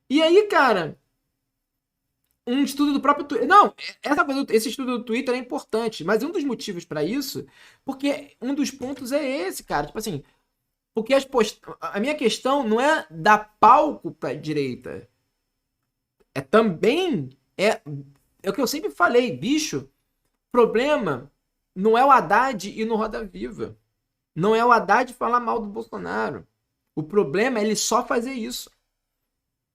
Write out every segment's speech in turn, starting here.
E aí, cara, um estudo do próprio Twitter. Não, esse estudo do Twitter é importante, mas um dos motivos para isso, porque um dos pontos é esse, cara. Tipo assim, porque a minha questão não é dar palco pra direita. É também. É o que eu sempre falei, bicho. Problema não é o Haddad ir no Roda Viva. Não é o Haddad falar mal do Bolsonaro. O problema é ele só fazer isso.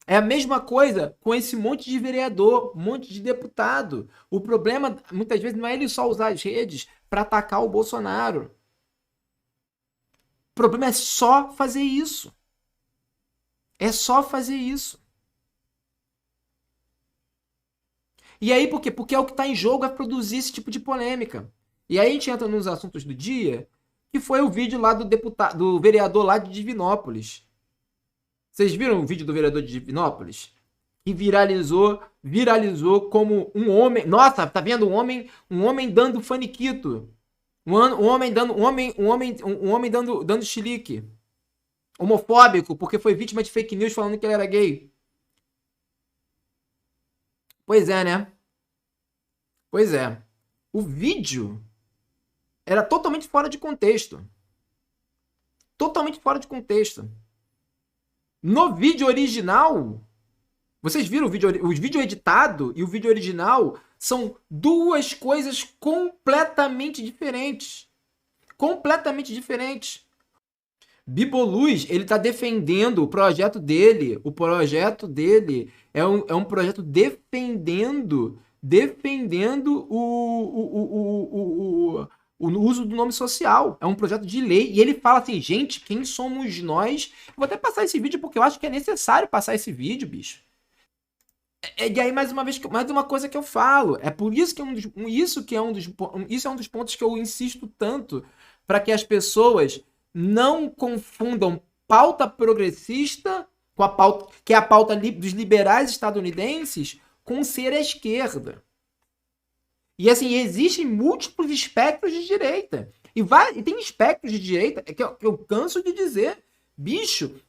É a mesma coisa com esse monte de vereador, um monte de deputado. O problema, muitas vezes, não é ele só usar as redes para atacar o Bolsonaro. O problema é só fazer isso. É só fazer isso. E aí, por quê? Porque é o que está em jogo é produzir esse tipo de polêmica. E aí a gente entra nos assuntos do dia, que foi o vídeo lá do vereador lá de Divinópolis. Vocês viram o vídeo do vereador de Divinópolis? Que viralizou como um homem. Nossa, tá vendo um homem dando faniquito. Um homem dando, um homem dando chilique. Homofóbico, porque foi vítima de fake news falando que ele era gay. Pois é, né? Pois é. O vídeo era totalmente fora de contexto. Totalmente fora de contexto. No vídeo original, vocês viram o vídeo editado e o vídeo original são duas coisas completamente diferentes. Completamente diferentes. Biboluz, ele tá defendendo o projeto dele. O projeto dele é um projeto defendendo o uso do nome social. É um projeto de lei. E ele fala assim, gente, quem somos nós? Vou até passar esse vídeo porque eu acho que é necessário passar esse vídeo, bicho. E aí, mais uma vez, mais uma coisa que eu falo. É por isso que isso é um dos pontos que eu insisto tanto para que as pessoas não confundam pauta progressista com a pauta que é a pauta dos liberais estadunidenses com ser a esquerda. E assim, existem múltiplos espectros de direita. E tem espectros de direita que eu canso de dizer, bicho,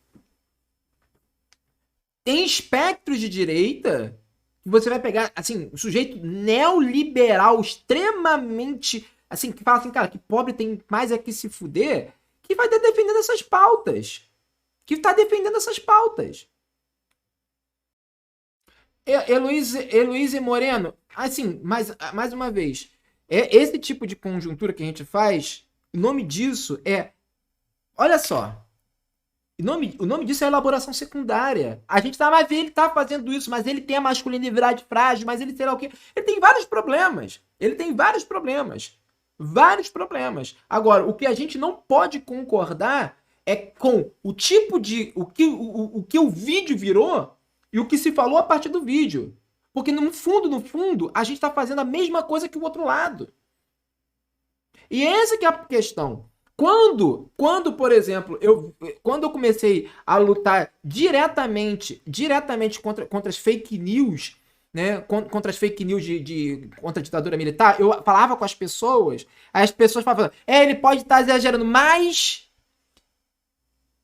tem espectros de direita que você vai pegar, assim, um sujeito neoliberal extremamente, assim, que fala assim, cara, que pobre tem mais é que se fuder, que vai estar defendendo essas pautas. Que está defendendo essas pautas. Heloísa Moreno, assim, mais uma vez, esse tipo de conjuntura que a gente faz, o nome disso é, olha só, o nome disso é elaboração secundária. A gente tá, mas ele tá fazendo isso, mas ele tem a masculinidade frágil, mas ele sei lá o quê. Ele tem vários problemas. Ele tem vários problemas. Vários problemas. Agora, o que a gente não pode concordar é com o tipo de. O que o vídeo virou e o que se falou a partir do vídeo. Porque no fundo, a gente está fazendo a mesma coisa que o outro lado. E essa que é a questão. Por exemplo, quando eu comecei a lutar diretamente contra as fake news, né, contra as fake news contra a ditadura militar, eu falava com as pessoas, aí as pessoas falavam, ele pode estar exagerando, mas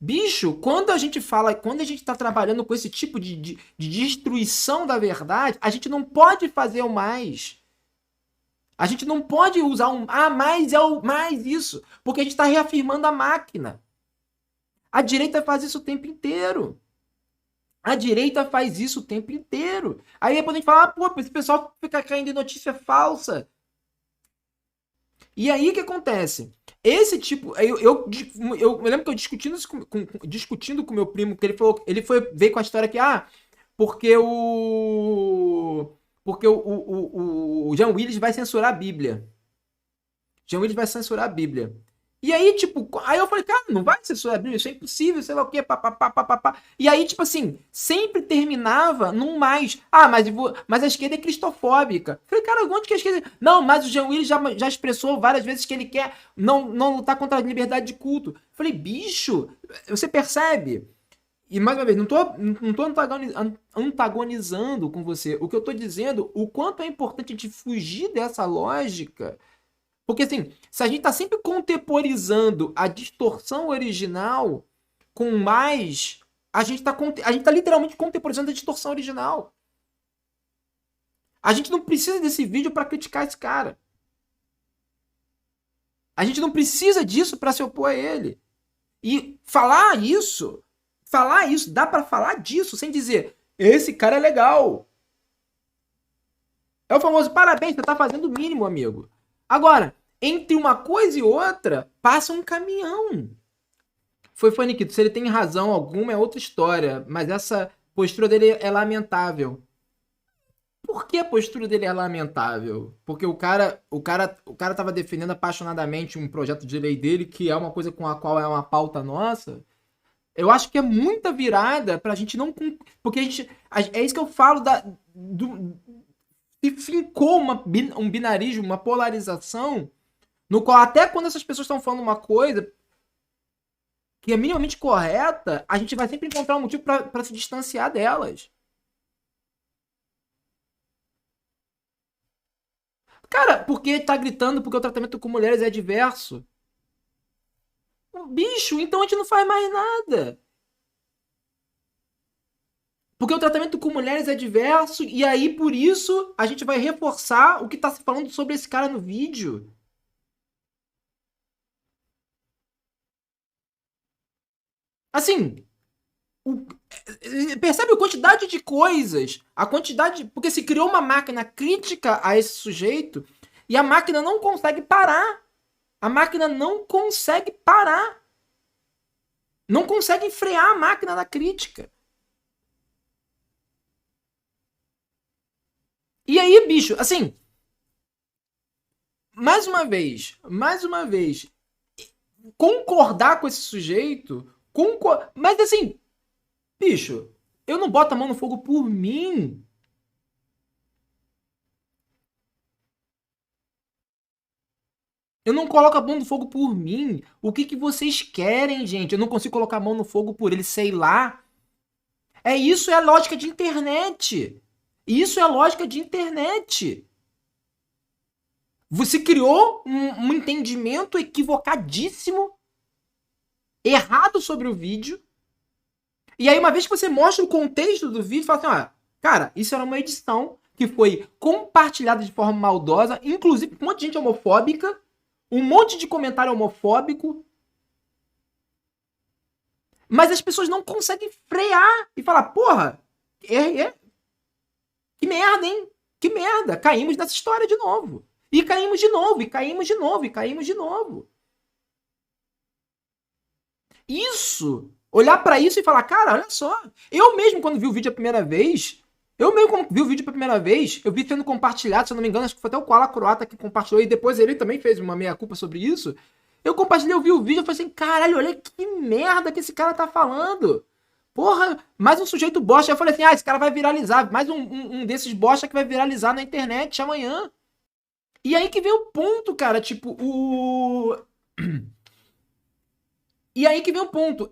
bicho, quando a gente está trabalhando com esse tipo de destruição da verdade, a gente não pode fazer o mais. A gente não pode usar mais é o mais isso, porque a gente está reafirmando a máquina. A direita faz isso o tempo inteiro. A direita faz isso o tempo inteiro. Aí depois a gente fala, pô, esse pessoal fica caindo em notícia falsa. E aí o que acontece? Esse tipo. Eu lembro que eu discutindo com meu primo, que veio com a história que, porque o. Porque o Jean Willis vai censurar a Bíblia. Jean Willis vai censurar a Bíblia. E aí, tipo, aí eu falei, cara, não vai censurar a Bíblia, isso é impossível, sei lá o quê, papapá, papapá. E aí, tipo assim, sempre terminava num mais. Mas a esquerda é cristofóbica. Eu falei, cara, onde que a esquerda. Não, mas o Jean Willis já expressou várias vezes que ele quer não lutar contra a liberdade de culto. Eu falei, bicho, você percebe? E mais uma vez, não tô antagonizando com você. O que eu tô dizendo, o quanto é importante a gente fugir dessa lógica. Porque assim, se a gente tá sempre contemporizando a distorção original com mais A gente tá literalmente contemporizando a distorção original. A gente não precisa desse vídeo para criticar esse cara. A gente não precisa disso para se opor a ele. E falar isso, dá para falar disso sem dizer, esse cara é legal. É o famoso parabéns, você tá fazendo o mínimo, amigo. Agora, entre uma coisa e outra, passa um caminhão. Foi Faniquito, se ele tem razão alguma é outra história, mas essa postura dele é lamentável. Por que a postura dele é lamentável? Porque o cara tava defendendo apaixonadamente um projeto de lei dele, que é uma coisa com a qual é uma pauta nossa. Eu acho que é muita virada pra gente não... Porque é isso que eu falo se fincou um binarismo, uma polarização, no qual até quando essas pessoas estão falando uma coisa que é minimamente correta, a gente vai sempre encontrar um motivo pra se distanciar delas. Cara, porque tá gritando porque o tratamento com mulheres é diverso? Bicho, então a gente não faz mais nada. Porque o tratamento com mulheres é diverso e aí por isso a gente vai reforçar o que tá se falando sobre esse cara no vídeo. Assim, percebe a quantidade de coisas, a quantidade, porque se criou uma máquina crítica a esse sujeito e a máquina não consegue parar. A máquina não consegue parar. Não consegue frear a máquina da crítica. E aí, bicho, assim, mais uma vez, concordar com esse sujeito, mas assim, bicho, eu não boto a mão no fogo por mim. Eu não coloco a mão no fogo por mim. O que vocês querem, gente? Eu não consigo colocar a mão no fogo por ele, sei lá. Isso é a lógica de internet. Isso é a lógica de internet. Você criou um entendimento equivocadíssimo, errado sobre o vídeo. E aí, uma vez que você mostra o contexto do vídeo, fala assim, ó, cara, isso era uma edição que foi compartilhada de forma maldosa, inclusive com um monte de gente homofóbica, um monte de comentário homofóbico. Mas as pessoas não conseguem frear e falar, porra, que merda, hein? Que merda. Caímos nessa história de novo. E caímos de novo, e caímos de novo, e caímos de novo. Isso, olhar pra isso e falar, cara, olha só. Eu mesmo, quando vi o vídeo a primeira vez, eu vi sendo compartilhado, se eu não me engano, acho que foi até o Koala Croata que compartilhou, e depois ele também fez uma meia-culpa sobre isso. Eu compartilhei, eu vi o vídeo, eu falei assim, caralho, olha que merda que esse cara tá falando. Porra, mais um sujeito bosta. Eu falei assim, esse cara vai viralizar. Mais um desses bosta que vai viralizar na internet amanhã. E aí que vem o ponto, cara. Tipo, E aí que vem o ponto.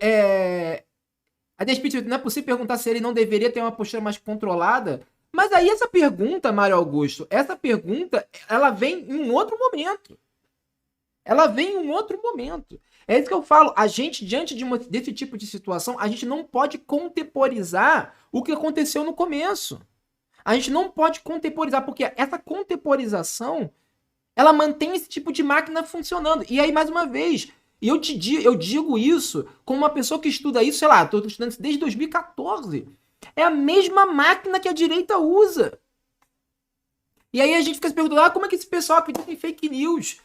A Despite, não é possível perguntar se ele não deveria ter uma postura mais controlada. Mas aí essa pergunta, Mário Augusto, ela vem em um outro momento. É isso que eu falo. A gente, diante desse tipo de situação, a gente não pode contemporizar o que aconteceu no começo. A gente não pode contemporizar, porque essa contemporização, ela mantém esse tipo de máquina funcionando. E aí, mais uma vez, eu digo isso como uma pessoa que estuda isso, sei lá, estou estudando isso desde 2014. É a mesma máquina que a direita usa. E aí a gente fica se perguntando, como é que esse pessoal acredita em fake news?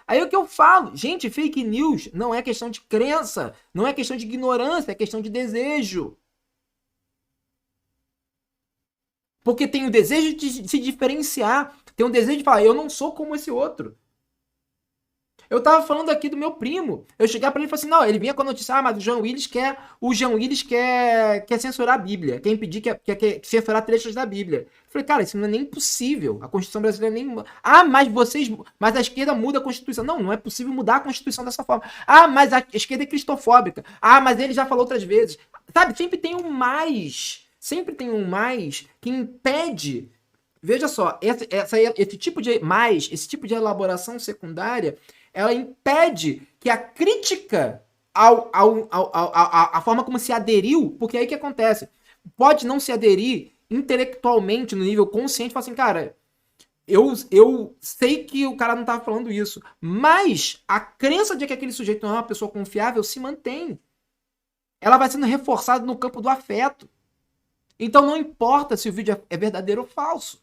Aí é o que eu falo, gente, fake news não é questão de crença, não é questão de ignorância, é questão de desejo. Porque tem o desejo de se diferenciar, tem o desejo de falar, eu não sou como esse outro. Eu tava falando aqui do meu primo. Eu cheguei pra ele e falei assim, não, ele vinha com a notícia, mas o Jean Willis quer censurar a Bíblia, quer impedir, quer censurar trechos da Bíblia. Eu falei, cara, isso não é nem possível. A Constituição brasileira nem... mas a esquerda muda a Constituição. Não, não é possível mudar a Constituição dessa forma. Mas a esquerda é cristofóbica. Mas ele já falou outras vezes. Sabe, sempre tem um mais que impede. Veja só, esse tipo de elaboração secundária, ela impede que a crítica a forma como se aderiu, porque aí o que acontece? Pode não se aderir intelectualmente, no nível consciente, falar assim, cara, eu sei que o cara não tava falando isso, mas a crença de que aquele sujeito não é uma pessoa confiável se mantém. Ela vai sendo reforçada no campo do afeto. Então não importa se o vídeo é verdadeiro ou falso.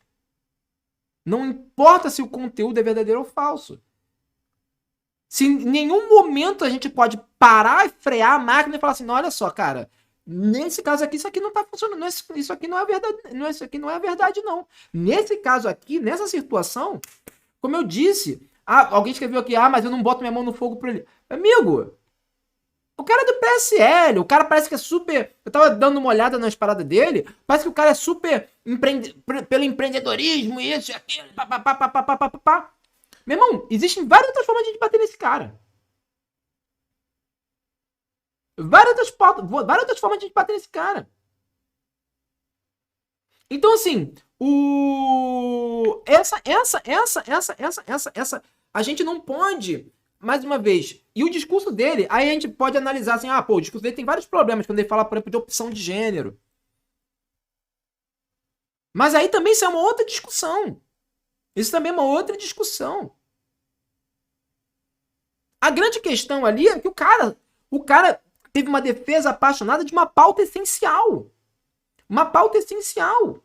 Não importa se o conteúdo é verdadeiro ou falso. Se em nenhum momento a gente pode parar e frear a máquina e falar assim, não, olha só, cara, nesse caso aqui, isso aqui não tá funcionando, isso aqui não é verdade, isso aqui não é verdade, não. Nesse caso aqui, nessa situação, como eu disse, alguém escreveu aqui, mas eu não boto minha mão no fogo por ele. Amigo, o cara é do PSL, o cara parece que é super. Eu tava dando uma olhada nas paradas dele, parece que o cara é super pelo empreendedorismo, isso e aquilo, papapá. Meu irmão, existem várias outras formas de a gente bater nesse cara. Várias outras formas de a gente bater nesse cara. Então, assim, a gente não pode, mais uma vez, e o discurso dele, aí a gente pode analisar assim, o discurso dele tem vários problemas quando ele fala, por exemplo, de opção de gênero. Mas aí também isso é uma outra discussão. Isso também é uma outra discussão. A grande questão ali é que o cara teve uma defesa apaixonada de uma pauta essencial. Uma pauta essencial.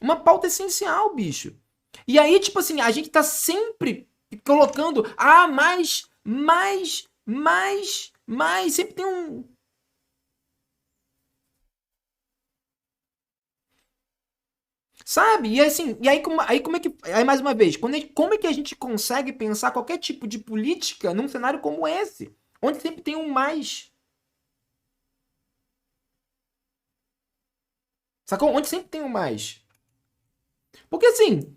Uma pauta essencial, bicho. E aí, tipo assim, a gente tá sempre colocando, mais, sempre tem um. Sabe? E assim, e aí como é que. Aí mais uma vez, como é que a gente consegue pensar qualquer tipo de política num cenário como esse? Onde sempre tem um mais. Sacou? Onde sempre tem um mais. Porque assim,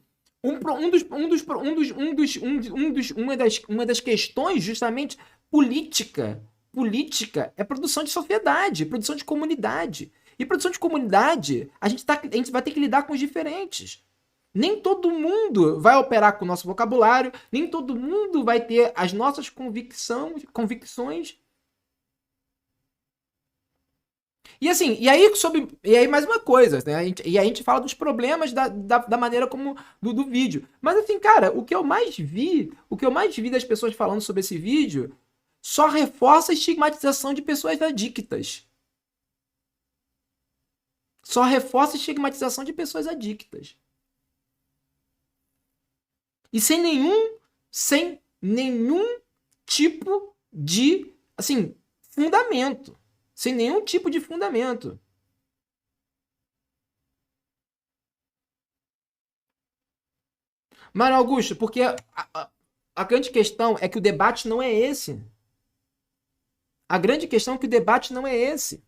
uma das questões justamente política é produção de sociedade, produção de comunidade. E produção de comunidade, a gente vai ter que lidar com os diferentes. Nem todo mundo vai operar com o nosso vocabulário, nem todo mundo vai ter as nossas convicções. E assim, e aí mais uma coisa, né? A gente fala dos problemas da maneira como do vídeo. Mas assim, cara, o que eu mais vi das pessoas falando sobre esse vídeo só reforça a estigmatização de pessoas adictas. Só reforça a estigmatização de pessoas adictas. E sem nenhum tipo de, assim, fundamento. Sem nenhum tipo de fundamento. Mano Augusto, porque a grande questão é que o debate não é esse. A grande questão é que o debate não é esse.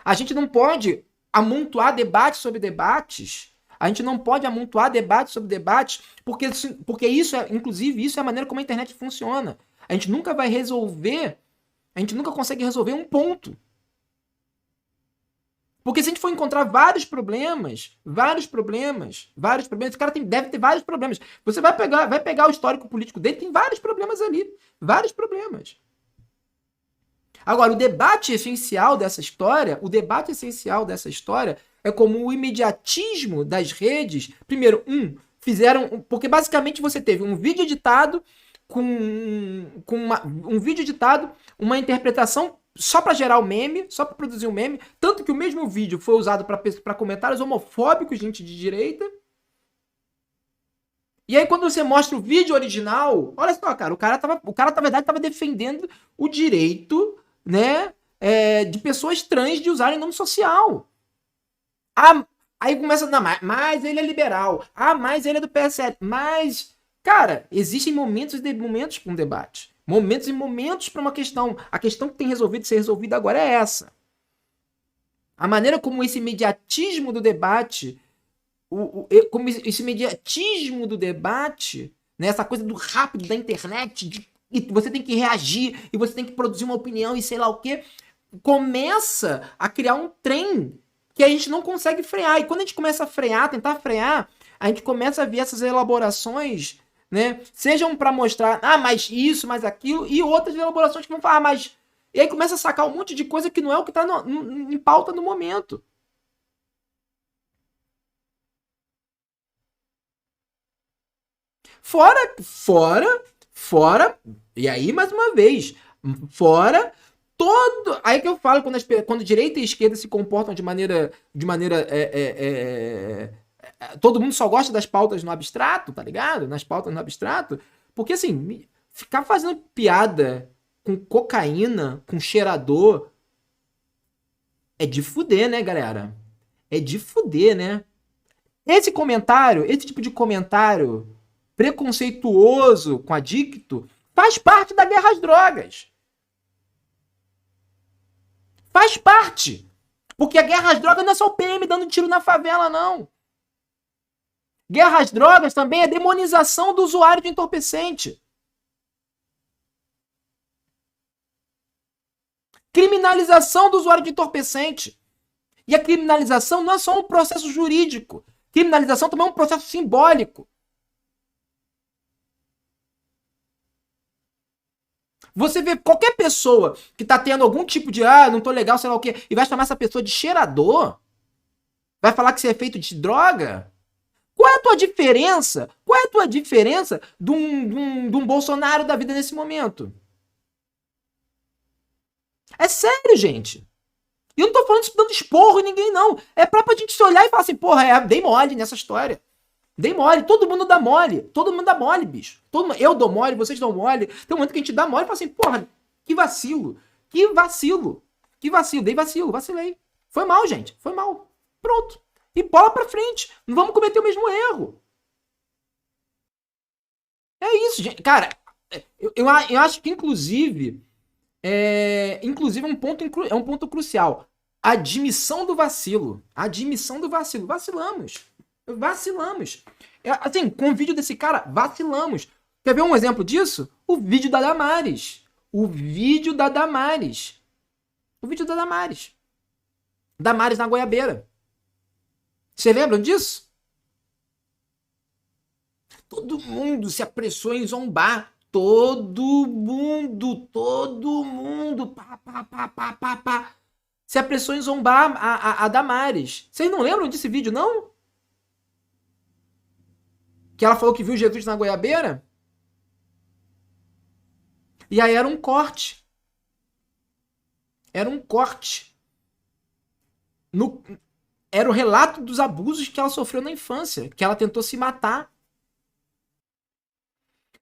A gente não pode amontoar debates sobre debates. A gente não pode amontoar debates sobre debates, porque isso é, inclusive, isso é a maneira como a internet funciona. A gente nunca vai resolver, a gente nunca consegue resolver um ponto. Porque se a gente for encontrar vários problemas, o cara deve ter vários problemas. Você vai pegar o histórico político dele, tem vários problemas ali. Vários problemas. Agora, o debate essencial dessa história é como o imediatismo das redes, primeiro, porque basicamente você teve um vídeo editado um vídeo editado, uma interpretação só para gerar o meme, só para produzir um meme, tanto que o mesmo vídeo foi usado para comentários homofóbicos, gente de direita. E aí quando você mostra o vídeo original, olha só, cara, o cara na verdade tava defendendo o direito, né, de pessoas trans de usarem nome social. Aí começa, não, mas ele é liberal. Mas ele é do PSL. Mas, cara, existem momentos e momentos para um debate. Momentos e momentos para uma questão. A questão que tem resolvido ser resolvida agora é essa. A maneira como esse imediatismo do debate, né, essa coisa do rápido da internet, e você tem que reagir, e você tem que produzir uma opinião e sei lá o quê, começa a criar um trem que a gente não consegue frear. E quando a gente começa a frear, tentar frear, a gente começa a ver essas elaborações né? Sejam para mostrar, mas isso, mais aquilo, e outras elaborações que vão falar, mas... E aí começa a sacar um monte de coisa que não é o que está em pauta no momento. Fora, e aí mais uma vez, fora todo. Aí que eu falo, quando direita e esquerda se comportam todo mundo só gosta das pautas no abstrato, tá ligado? Nas pautas no abstrato. Porque assim, ficar fazendo piada com cocaína, com cheirador, é de fuder, né, galera? É de fuder, né? Esse tipo de comentário preconceituoso com adicto, faz parte da guerra às drogas. Faz parte. Porque a guerra às drogas não é só o PM dando tiro na favela, não. Guerra às drogas também é demonização do usuário de entorpecente. Criminalização do usuário de entorpecente. E a criminalização não é só um processo jurídico. Criminalização também é um processo simbólico. Você vê qualquer pessoa que tá tendo algum tipo de, não tô legal, sei lá o quê, e vai chamar essa pessoa de cheirador? Vai falar que você é feito de droga? Qual é a tua diferença? Qual é a tua diferença de um Bolsonaro da vida nesse momento? É sério, gente. E eu não tô falando isso dando esporro em ninguém, não. É pra gente se olhar e falar assim, porra, dei mole nessa história. Dei mole, todo mundo dá mole. Todo mundo dá mole, bicho. Eu dou mole, vocês dão mole. Tem um momento que a gente dá mole e fala assim, porra, que vacilo. Que vacilo. Que vacilo. Dei vacilo, vacilei. Foi mal, gente. Foi mal. Pronto. E bola pra frente. Não vamos cometer o mesmo erro. É isso, gente. Cara, eu acho que, inclusive, é um ponto crucial. Admissão do vacilo. Admissão do vacilo. Vacilamos. Vacilamos. Assim, com o vídeo desse cara, vacilamos. Quer ver um exemplo disso? O vídeo da Damares. O vídeo da Damares. O vídeo da Damares. Damares na goiabeira. Vocês lembram disso? Todo mundo se apressou em zombar. Todo mundo. Pá. Se apressou em zombar a Damares. Vocês não lembram desse vídeo, não? Que ela falou que viu Jesus na goiabeira? E aí era um corte. Era um corte. Era o relato dos abusos que ela sofreu na infância. Que ela tentou se matar.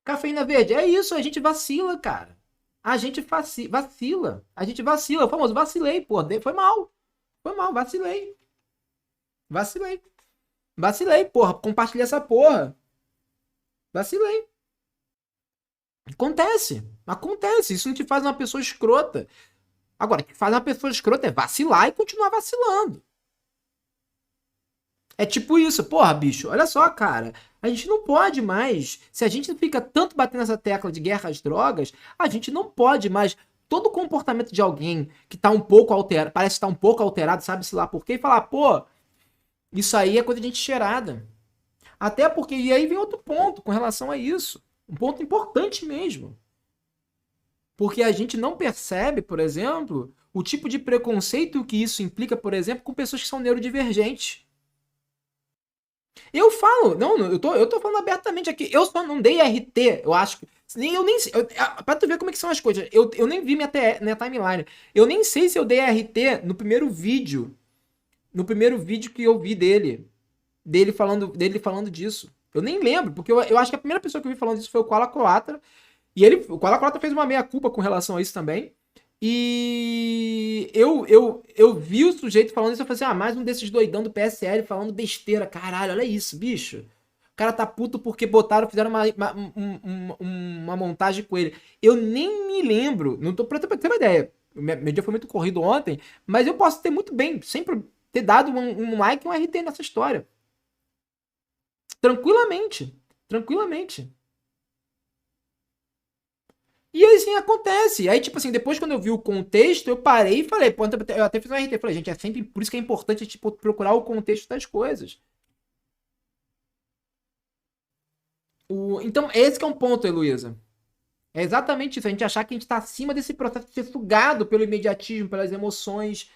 Cafeína verde, é isso, a gente vacila, cara. A gente vacila. A gente vacila. O famoso vacilei, pô. Foi mal. Foi mal, vacilei. Vacilei. Vacilei, porra. Compartilhei essa porra. Vacilei. Acontece. Acontece. Isso não te faz uma pessoa escrota. Agora, o que faz uma pessoa escrota é vacilar e continuar vacilando. É tipo isso. Porra, bicho, olha só, cara. A gente não pode mais. Se a gente fica tanto batendo nessa tecla de guerra às drogas, a gente não pode mais. Todo comportamento de alguém que tá um pouco alterado, parece estar um pouco alterado, sabe-se lá por quê, e falar, pô, isso aí é coisa de gente cheirada. Até porque, e aí vem outro ponto com relação a isso. Um ponto importante mesmo. Porque a gente não percebe, por exemplo, o tipo de preconceito que isso implica, por exemplo, com pessoas que são neurodivergentes. Eu falo, não, eu tô falando abertamente aqui. Eu só não dei RT, eu acho que. Nem, eu nem sei. Pra tu ver como é que são as coisas. Eu nem vi minha timeline. Eu nem sei se eu dei RT no primeiro vídeo. No primeiro vídeo que eu vi dele. Dele falando disso. Eu nem lembro, porque eu acho que a primeira pessoa que eu vi falando disso foi o Koala Croata. E o Koala Croata fez uma meia-culpa com relação a isso também. E eu vi o sujeito falando isso, eu falei assim, mais um desses doidão do PSL falando besteira. Caralho, olha isso, bicho. O cara tá puto porque fizeram uma montagem com ele. Eu nem me lembro, não tô pra ter uma ideia. Meu dia foi muito corrido ontem, mas eu posso ter muito bem, sempre ter dado um like e um RT nessa história. Tranquilamente. Tranquilamente. E assim acontece. Aí, tipo assim, depois quando eu vi o contexto, eu parei e falei, pô, eu até fiz um RT, falei, gente, é sempre por isso que é importante, tipo, procurar o contexto das coisas. Então, esse que é um ponto, Heloísa. É exatamente isso. A gente achar que a gente está acima desse processo de ser sugado pelo imediatismo, pelas emoções.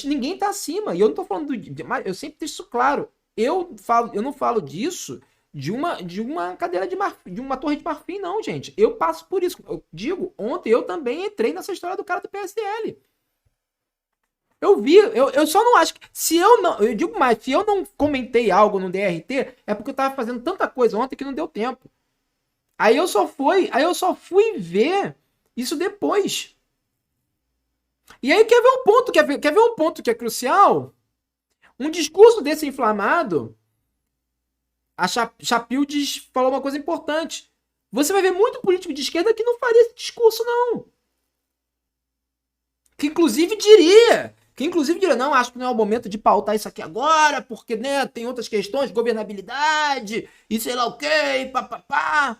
Ninguém está acima. E eu não estou falando mas eu sempre deixo isso claro. Eu não falo disso de uma cadeira de uma torre de marfim, não, gente. Eu passo por isso. Eu digo, ontem eu também entrei nessa história do cara do PSL. Eu vi, eu só não acho que. Se eu não. Eu digo mais, se eu não comentei algo no DRT, é porque eu tava fazendo tanta coisa ontem que não deu tempo. Aí eu só fui ver isso depois. E aí quer ver um ponto, quer ver um ponto que é crucial? Um discurso desse inflamado, a Chapildes falou uma coisa importante. Você vai ver muito político de esquerda que não faria esse discurso, não. Que inclusive diria, não, acho que não é o momento de pautar isso aqui agora, porque, né, tem outras questões, governabilidade, e sei lá o quê, e papapá.